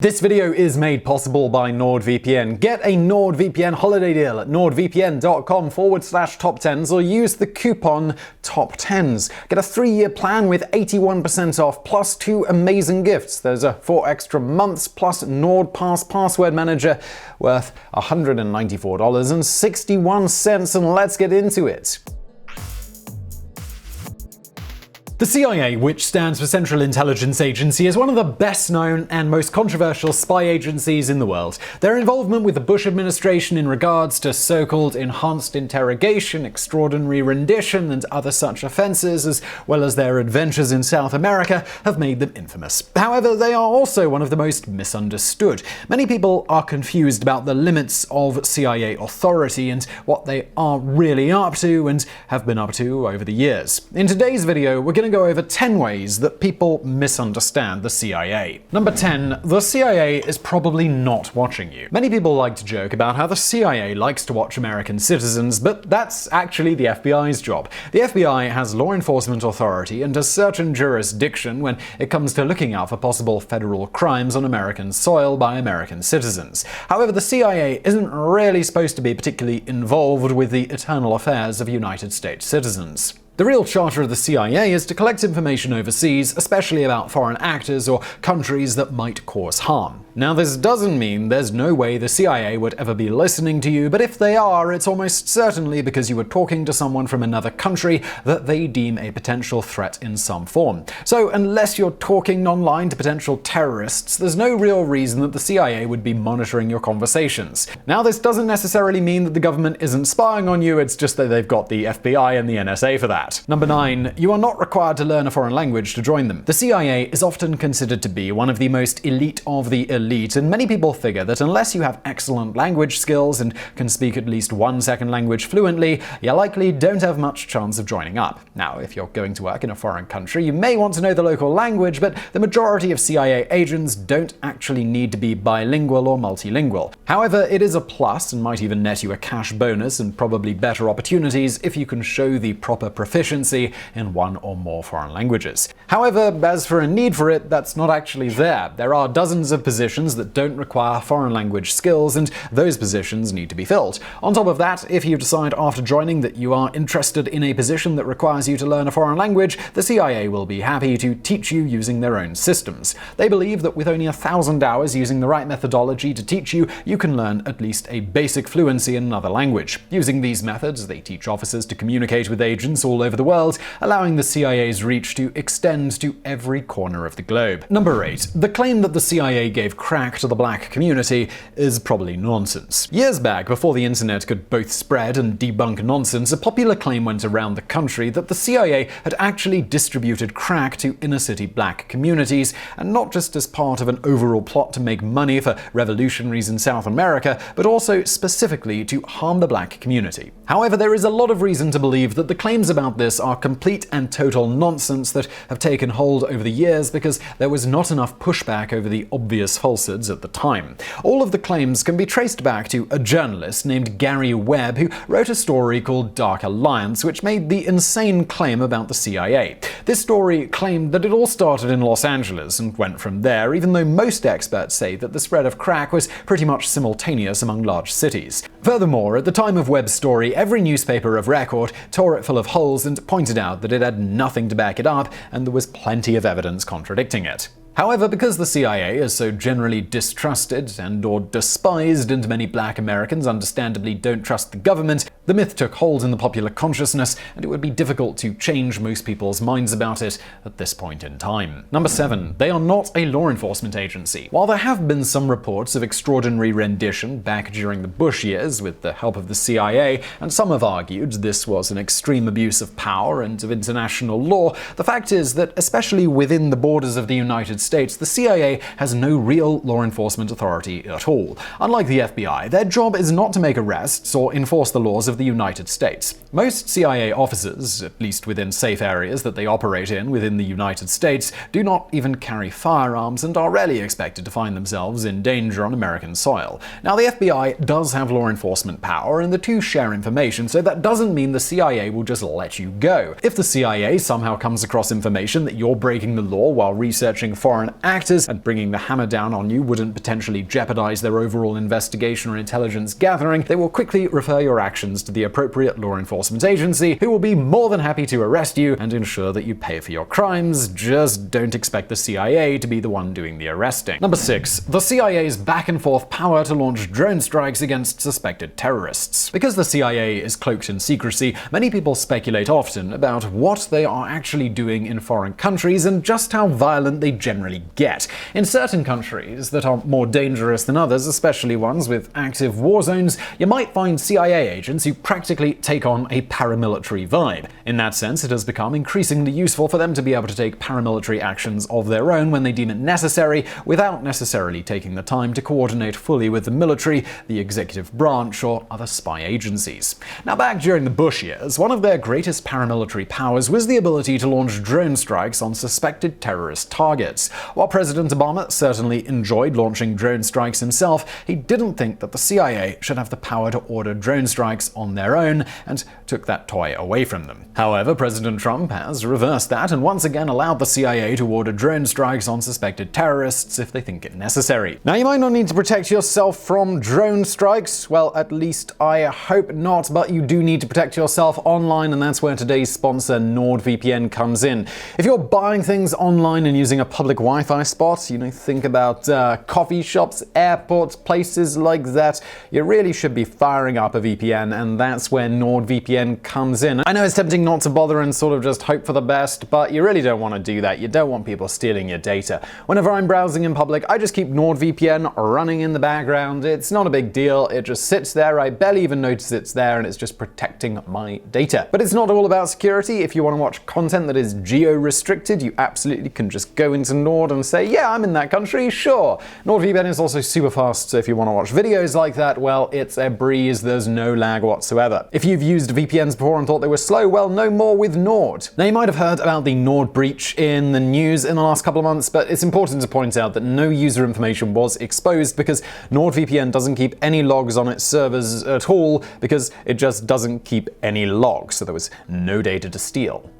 This video is made possible by NordVPN. Get a NordVPN holiday deal at nordvpn.com/TopTenz or use the coupon TopTenz. Get a 3-year plan with 81% off plus 2 amazing gifts. There's a 4 extra months plus NordPass password manager worth $194.61, and let's get into it. The CIA, which stands for Central Intelligence Agency, is one of the best-known and most controversial spy agencies in the world. Their involvement with the Bush administration in regards to so-called enhanced interrogation, extraordinary rendition, and other such offenses, as well as their adventures in South America, have made them infamous. However, they are also one of the most misunderstood. Many people are confused about the limits of CIA authority and what they are really up to and have been up to over the years. In today's video, we're going to go over 10 ways that people misunderstand the CIA. Number 10. The CIA is probably not watching you. Many people like to joke about how the CIA likes to watch American citizens, but that's actually the FBI's job. The FBI has law enforcement authority and a certain jurisdiction when it comes to looking out for possible federal crimes on American soil by American citizens. However, the CIA isn't really supposed to be particularly involved with the internal affairs of United States citizens. The real charter of the CIA is to collect information overseas, especially about foreign actors or countries that might cause harm. Now, this doesn't mean there's no way the CIA would ever be listening to you, but if they are, it's almost certainly because you were talking to someone from another country that they deem a potential threat in some form. So, unless you're talking online to potential terrorists, there's no real reason that the CIA would be monitoring your conversations. Now, this doesn't necessarily mean that the government isn't spying on you, it's just that they've got the FBI and the NSA for that. Number 9. You are not required to learn a foreign language to join them. The CIA is often considered to be one of the most elite of the elite, and many people figure that unless you have excellent language skills and can speak at least one second language fluently, you likely don't have much chance of joining up. Now, if you're going to work in a foreign country, you may want to know the local language, but the majority of CIA agents don't actually need to be bilingual or multilingual. However, it is a plus and might even net you a cash bonus and probably better opportunities if you can show the proper proficiency in one or more foreign languages. However, as for a need for it, that's not actually there. There are dozens of positions that don't require foreign language skills, and those positions need to be filled. On top of that, if you decide after joining that you are interested in a position that requires you to learn a foreign language, the CIA will be happy to teach you using their own systems. They believe that with only 1,000 hours using the right methodology to teach you, you can learn at least a basic fluency in another language. Using these methods, they teach officers to communicate with agents all over the world, allowing the CIA's reach to extend to every corner of the globe. Number 8. The claim that the CIA gave crack to the black community is probably nonsense. Years back, before the internet could both spread and debunk nonsense, a popular claim went around the country that the CIA had actually distributed crack to inner-city black communities, and not just as part of an overall plot to make money for revolutionaries in South America, but also specifically to harm the black community. However, there is a lot of reason to believe that the claims about this are complete and total nonsense that have taken hold over the years because there was not enough pushback over the obvious falsehoods at the time. All of the claims can be traced back to a journalist named Gary Webb who wrote a story called Dark Alliance, which made the insane claim about the CIA. This story claimed that it all started in Los Angeles and went from there, even though most experts say that the spread of crack was pretty much simultaneous among large cities. Furthermore, at the time of Webb's story, every newspaper of record tore it full of holes and pointed out that it had nothing to back it up, and there was plenty of evidence contradicting it. However, because the CIA is so generally distrusted and/or despised, and many black Americans understandably don't trust the government, the myth took hold in the popular consciousness, and it would be difficult to change most people's minds about it at this point in time. Number 7. They are not a law enforcement agency. While there have been some reports of extraordinary rendition back during the Bush years with the help of the CIA, and some have argued this was an extreme abuse of power and of international law, the fact is that, especially within the borders of the United States, the CIA has no real law enforcement authority at all. Unlike the FBI, their job is not to make arrests or enforce the laws of of the United States. Most CIA officers, at least within safe areas that they operate in within the United States, do not even carry firearms and are rarely expected to find themselves in danger on American soil. Now, the FBI does have law enforcement power, and the two share information, so that doesn't mean the CIA will just let you go. If the CIA somehow comes across information that you're breaking the law while researching foreign actors, and bringing the hammer down on you wouldn't potentially jeopardize their overall investigation or intelligence gathering, they will quickly refer your actions to the appropriate law enforcement agency, who will be more than happy to arrest you and ensure that you pay for your crimes. Just don't expect the CIA to be the one doing the arresting. Number 6. The CIA's back-and-forth power to launch drone strikes against suspected terrorists. Because the CIA is cloaked in secrecy, many people speculate often about what they are actually doing in foreign countries and just how violent they generally get. In certain countries that are more dangerous than others, especially ones with active war zones, you might find CIA agents who practically take on a paramilitary vibe. In that sense, it has become increasingly useful for them to be able to take paramilitary actions of their own when they deem it necessary, without necessarily taking the time to coordinate fully with the military, the executive branch, or other spy agencies. Now, back during the Bush years, one of their greatest paramilitary powers was the ability to launch drone strikes on suspected terrorist targets. While President Obama certainly enjoyed launching drone strikes himself, he didn't think that the CIA should have the power to order drone strikes on their own, and took that toy away from them. However, President Trump has reversed that and once again allowed the CIA to order drone strikes on suspected terrorists if they think it necessary. Now, you might not need to protect yourself from drone strikes. Well, at least I hope not, but you do need to protect yourself online, and that's where today's sponsor NordVPN comes in. If you're buying things online and using a public Wi-Fi spot, think about coffee shops, airports, places like that, you really should be firing up a VPN, and that's where NordVPN comes in. I know it's tempting not to bother and sort of just hope for the best, but you really don't want to do that. You don't want people stealing your data. Whenever I'm browsing in public, I just keep NordVPN running in the background. It's not a big deal. It just sits there. I barely even notice it's there, and it's just protecting my data. But it's not all about security. If you want to watch content that is geo-restricted, you absolutely can just go into Nord and say, yeah, I'm in that country, sure. NordVPN is also super fast, so if you want to watch videos like that, well, it's a breeze. There's no lag whatsoever. If you've used VPNs before and thought they were slow, well, no more with Nord. Now, you might have heard about the Nord breach in the news in the last couple of months, but it's important to point out that no user information was exposed because NordVPN doesn't keep any logs on its servers at all, because it just doesn't keep any logs, so there was no data to steal.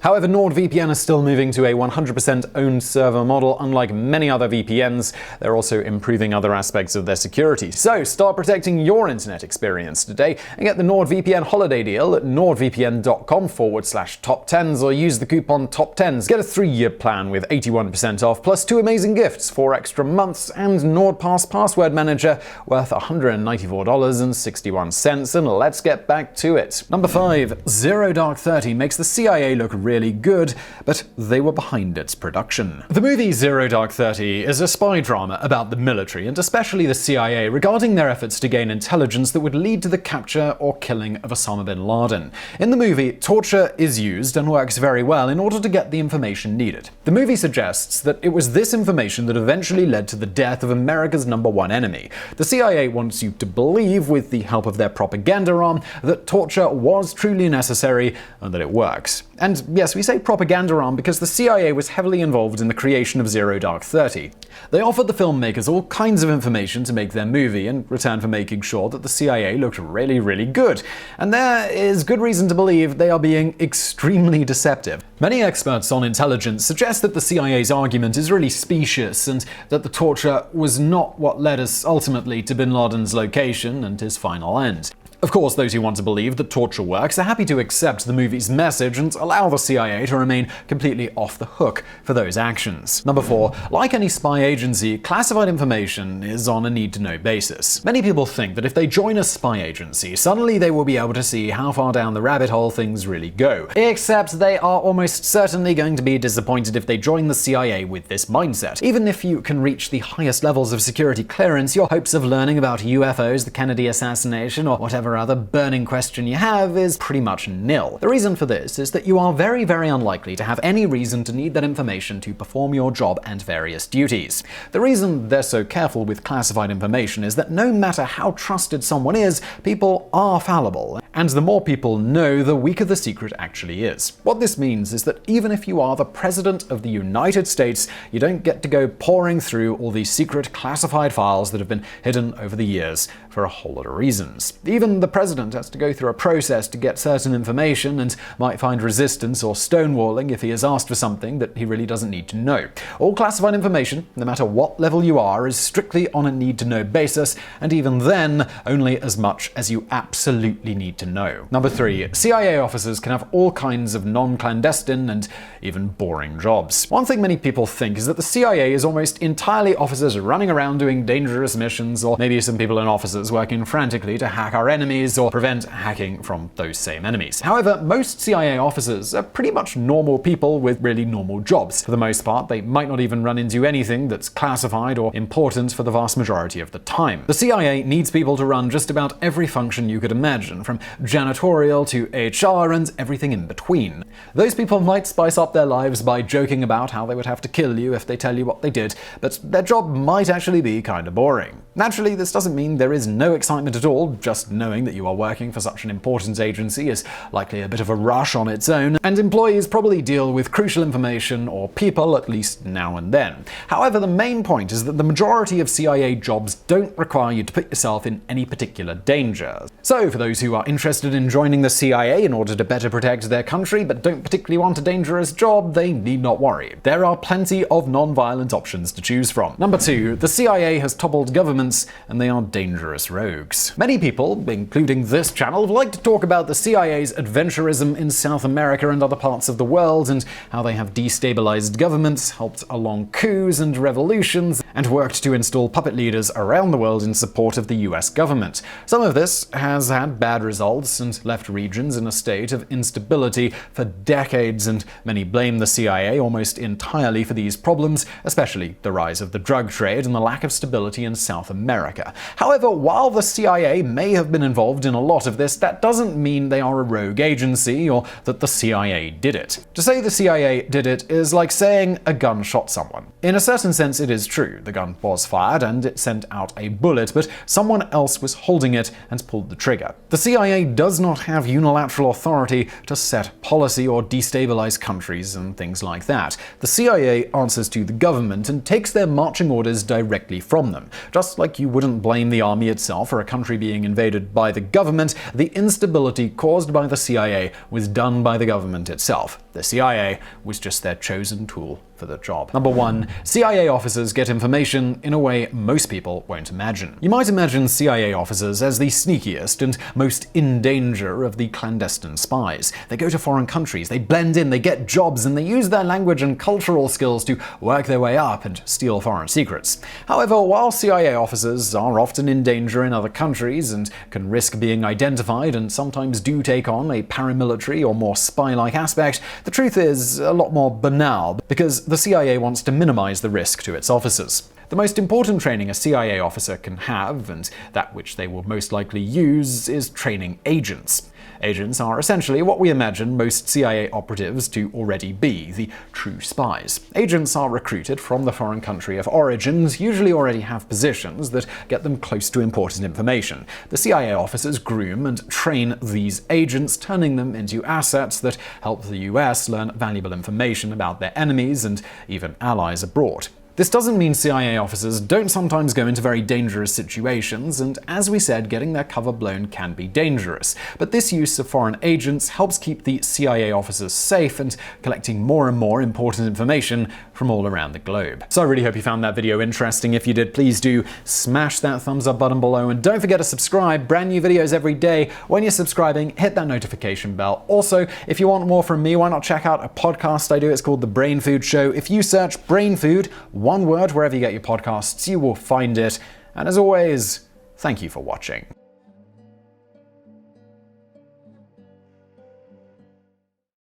However, NordVPN is still moving to a 100% owned server model. Unlike many other VPNs, they're also improving other aspects of their security. So start protecting your internet experience today and get the NordVPN holiday deal at nordvpn.com/TopTenz, or use the coupon TopTenz. Get a 3-year plan with 81% off, plus 2 amazing gifts, 4 extra months, and NordPass password manager worth $194.61. And let's get back to it. Number 5. Zero Dark 30 makes the CIA look really good, but they were behind its production. The movie Zero Dark 30 is a spy drama about the military, and especially the CIA, regarding their efforts to gain intelligence that would lead to the capture or killing of Osama bin Laden. In the movie, torture is used and works very well in order to get the information needed. The movie suggests that it was this information that eventually led to the death of America's #1 enemy. The CIA wants you to believe, with the help of their propaganda arm, that torture was truly necessary and that it works. And yes, we say propaganda arm because the CIA was heavily involved in the creation of Zero Dark 30. They offered the filmmakers all kinds of information to make their movie in return for making sure that the CIA looked really, really good. And there is good reason to believe they are being extremely deceptive. Many experts on intelligence suggest that the CIA's argument is really specious, and that the torture was not what led us ultimately to bin Laden's location and his final end. Of course, those who want to believe that torture works are happy to accept the movie's message and allow the CIA to remain completely off the hook for those actions. Number 4. Like any spy agency, classified information is on a need-to-know basis. Many people think that if they join a spy agency, suddenly they will be able to see how far down the rabbit hole things really go. Except they are almost certainly going to be disappointed if they join the CIA with this mindset. Even if you can reach the highest levels of security clearance, your hopes of learning about UFOs, the Kennedy assassination, or whatever whatever other burning question you have is pretty much nil. The reason for this is that you are very, very unlikely to have any reason to need that information to perform your job and various duties. The reason they're so careful with classified information is that no matter how trusted someone is, people are fallible, and the more people know, the weaker the secret actually is. What this means is that even if you are the President of the United States, you don't get to go pouring through all these secret classified files that have been hidden over the years for a whole lot of reasons. Even the President has to go through a process to get certain information and might find resistance or stonewalling if he is asked for something that he really doesn't need to know. All classified information, no matter what level you are, is strictly on a need-to-know basis, and even then, only as much as you absolutely need to know. Number 3. CIA officers can have all kinds of non-clandestine and even boring jobs. One thing many people think is that the CIA is almost entirely officers running around doing dangerous missions, or maybe some people in offices working frantically to hack our enemies or prevent hacking from those same enemies. However, most CIA officers are pretty much normal people with really normal jobs. For the most part, they might not even run into anything that's classified or important for the vast majority of the time. The CIA needs people to run just about every function you could imagine, from janitorial to HR and everything in between. Those people might spice up their lives by joking about how they would have to kill you if they tell you what they did, but their job might actually be kinda boring. Naturally, this doesn't mean there is no excitement at all. Just knowing that you are working for such an important agency is likely a bit of a rush on its own, and employees probably deal with crucial information or people at least now and then. However, the main point is that the majority of CIA jobs don't require you to put yourself in any particular danger. So, for those who are interested in joining the CIA in order to better protect their country but don't particularly want a dangerous job, they need not worry. There are plenty of non-violent options to choose from. Number 2. The CIA has toppled governments, and they are dangerous rogues. Many people, including this channel, like to talk about the CIA's adventurism in South America and other parts of the world, and how they have destabilized governments, helped along coups and revolutions, and worked to install puppet leaders around the world in support of the US government. Some of this has had bad results and left regions in a state of instability for decades, and many blame the CIA almost entirely for these problems, especially the rise of the drug trade and the lack of stability in South America. However, while the CIA may have been involved in a lot of this, that doesn't mean they are a rogue agency or that the CIA did it. To say the CIA did it is like saying a gun shot someone. In a certain sense, it is true. The gun was fired and it sent out a bullet, but someone else was holding it and pulled the trigger. The CIA does not have unilateral authority to set policy or destabilize countries and things like that. The CIA answers to the government and takes their marching orders directly from them. Just like you wouldn't blame the army itself for a country being invaded by the government, the instability caused by the CIA was done by the government itself. The CIA was just their chosen tool for the job. Number 1. CIA officers get information in a way most people won't imagine. You might imagine CIA officers as the sneakiest and most in danger of the clandestine spies. They go to foreign countries, they blend in, they get jobs, and they use their language and cultural skills to work their way up and steal foreign secrets. However, while CIA officers are often in danger in other countries and can risk being identified and sometimes do take on a paramilitary or more spy-like aspect, the truth is a lot more banal, because the CIA wants to minimize the risk to its officers. The most important training a CIA officer can have, and that which they will most likely use, is training agents. Agents are essentially what we imagine most CIA operatives to already be, the true spies. Agents are recruited from the foreign country of origin, usually already have positions that get them close to important information. The CIA officers groom and train these agents, turning them into assets that help the US learn valuable information about their enemies and even allies abroad. This doesn't mean CIA officers don't sometimes go into very dangerous situations, and as we said, getting their cover blown can be dangerous. But this use of foreign agents helps keep the CIA officers safe and collecting more and more important information from all around the globe. So I really hope you found that video interesting. If you did, please do smash that thumbs up button below, and don't forget to subscribe. Brand new videos every day. When you're subscribing, hit that notification bell. Also, if you want more from me, why not check out a podcast I do? It's called The BrainFood Show. If you search BrainFood, one word, wherever you get your podcasts, you will find it. And as always, thank you for watching.